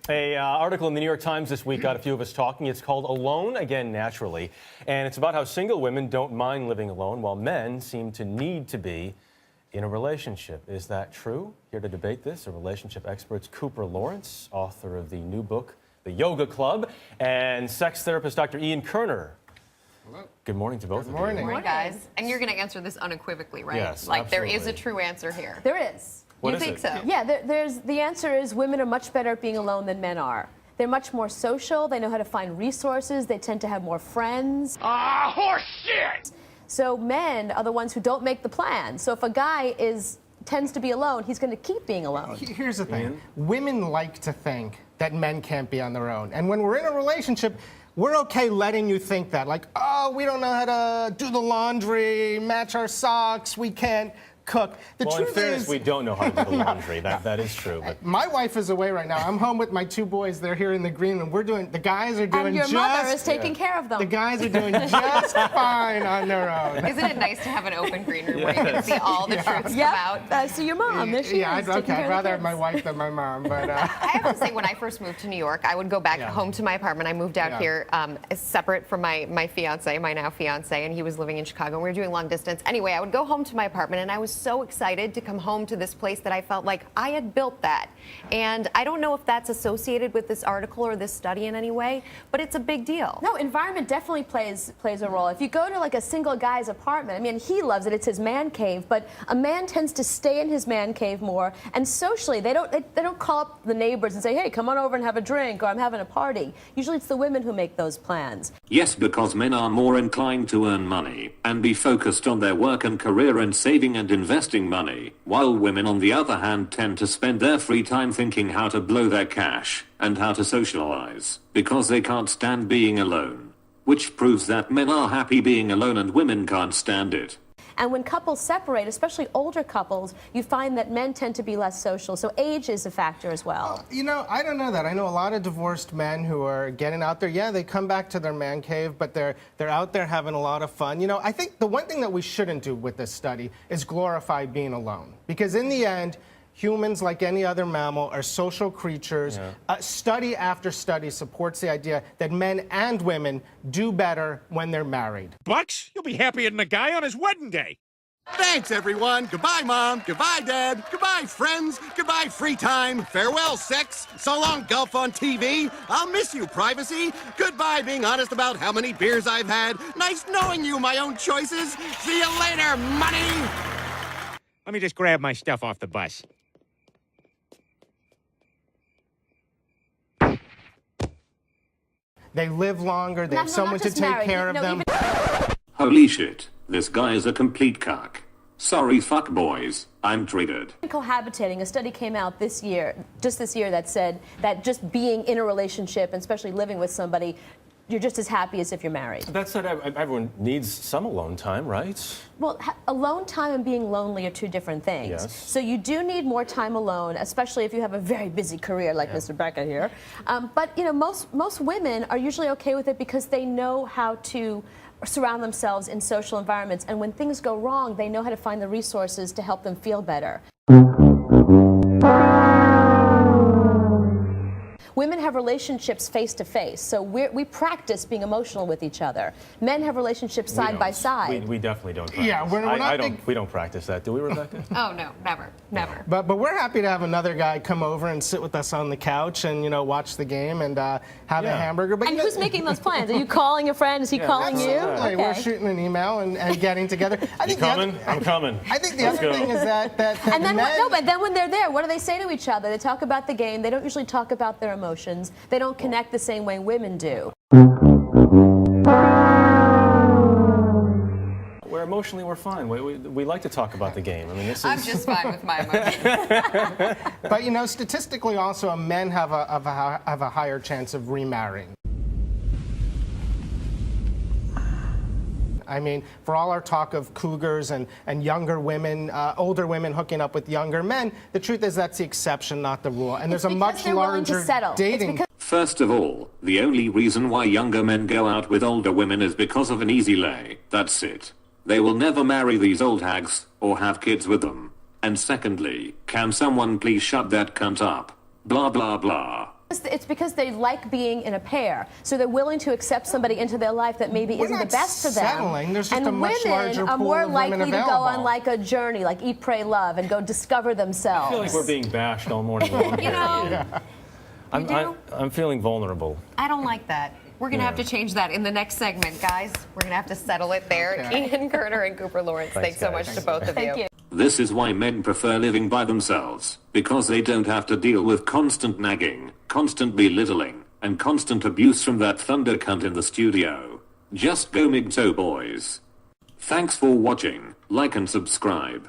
Article in the New York Times this week got a few of us talking. It's called Alone Again Naturally, and it's about how single women don't mind living alone while men seem to need to be in a relationship. Is that true? Here to debate this are relationship experts Cooper Lawrence, author of the new book, The Yoga Club, and sex therapist Dr. Ian Kerner. Hello. Good morning to both of you. Good morning, guys. And you're going to answer this unequivocally, right? Yes, like absolutely. There is a true answer here. There is. What you is think it? so? Yeah, the answer is women are much better at being alone than men are. They're much more social. They know how to find resources. They tend to have more friends. Ah, horse shit! So men are the ones who don't make the plan. So if a guy tends to be alone, he's going to keep being alone. Here's the thing. Women like to think that men can't be on their own. And when we're in a relationship, we're okay letting you think that. Like, oh, we don't know how to do the laundry, match our socks, we can't cook. The Well, truth in fairness, is, we don't know how to do the laundry. That is true. But my wife is away right now. I'm home with my two boys. They're here in the green room. The guys are doing And your just... mother is taking care of them. The guys are doing just fine on their own. Isn't it nice to have an open green room where you can see all the truths come out? So your mom, there she is. I'd rather have my wife than my mom. But I have to say, when I first moved to New York, I would go back home to my apartment. I moved out here separate from my fiance, my now fiance, and he was living in Chicago. We were doing long distance. Anyway, I would go home to my apartment, and I was so excited to come home to this place that I felt like I had built that. And I don't know if that's associated with this article or this study in any way, but it's a big deal. No, environment definitely plays a role. If you go to like a single guy's apartment, I mean, he loves it. It's his man cave, but a man tends to stay in his man cave more. And socially, they don't call up the neighbors and say, hey, come on over and have a drink, or I'm having a party. Usually it's the women who make those plans. Yes, because men are more inclined to earn money and be focused on their work and career and saving and investing money, while women, on the other hand, tend to spend their free time thinking how to blow their cash and how to socialize, because they can't stand being alone. Which proves that men are happy being alone and women can't stand it. And when couples separate, especially older couples, you find that men tend to be less social. So age is a factor as well. you know, I don't know that. I know a lot of divorced men who are getting out there. Yeah, they come back to their man cave, but they're out there having a lot of fun. You know, I think the one thing that we shouldn't do with this study is glorify being alone. Because in the end, humans, like any other mammal, are social creatures. Study after study supports the idea that men and women do better when they're married. Bucks, you'll be happier than a guy on his wedding day. Thanks, everyone. Goodbye, Mom. Goodbye, Dad. Goodbye, friends. Goodbye, free time. Farewell, sex. So long, golf on TV. I'll miss you, privacy. Goodbye, being honest about how many beers I've had. Nice knowing you, my own choices. See you later, money. Let me just grab my stuff off the bus. They live longer. They No, have no, someone not to just take married. care of No, them. Holy shit, this guy is a complete cock. Sorry, fuck boys, I'm triggered. Cohabitating, a study came out this year, that said that just being in a relationship, and especially living with somebody, you're just as happy as if you're married. that said, everyone needs some alone time, right? Well, alone time and being lonely are two different things. Yes. So you do need more time alone, especially if you have a very busy career like Mr. Becca here. But you know, most women are usually okay with it because they know how to surround themselves in social environments, and when things go wrong, they know how to find the resources to help them feel better. Women have relationships face to face, so we practice being emotional with each other. Men have relationships side by side. We definitely don't practice. Yeah, we're not we don't practice that, do we, Rebecca? Oh, no, never, never. But we're happy to have another guy come over and sit with us on the couch and, you know, watch the game and have a hamburger. But And who's making those plans? Are you calling a friend? Is he calling you? Absolutely. We're shooting an email and getting together. I think I'm coming. I think the other thing is that And then, men, but then when they're there, what do they say to each other? They talk about the game. They don't usually talk about their emotions. They don't connect the same way women do. Emotionally, we're fine. We like to talk about the game. I mean, this is... I'm just fine with my emotions. But you know, statistically, also, men have a higher chance of remarrying. I mean, for all our talk of cougars and younger women, older women hooking up with younger men, the truth is that's the exception, not the rule. And there's a much larger dating. First of all, the only reason why younger men go out with older women is because of an easy lay. That's it. They will never marry these old hags or have kids with them. And secondly, can someone please shut that cunt up? Blah, blah, blah. It's because they like being in a pair, so they're willing to accept somebody into their life that maybe We're isn't the not best for them. settling. There's just and a much larger women are pool more of women likely to go available. on like a journey, like eat, pray, love, and go discover themselves. I feel like we're being bashed all morning long. You know, I'm feeling vulnerable. I don't like that. We're going to have to change that in the next segment, guys. We're going to have to settle it there. Okay. Ian Kerner and Cooper Lawrence, thanks so guys. much to both of Thank you. This is why men prefer living by themselves, because they don't have to deal with constant nagging, constant belittling, and constant abuse from that thunder cunt in the studio. Just go MGTOW, boys. Thanks for watching, like and subscribe.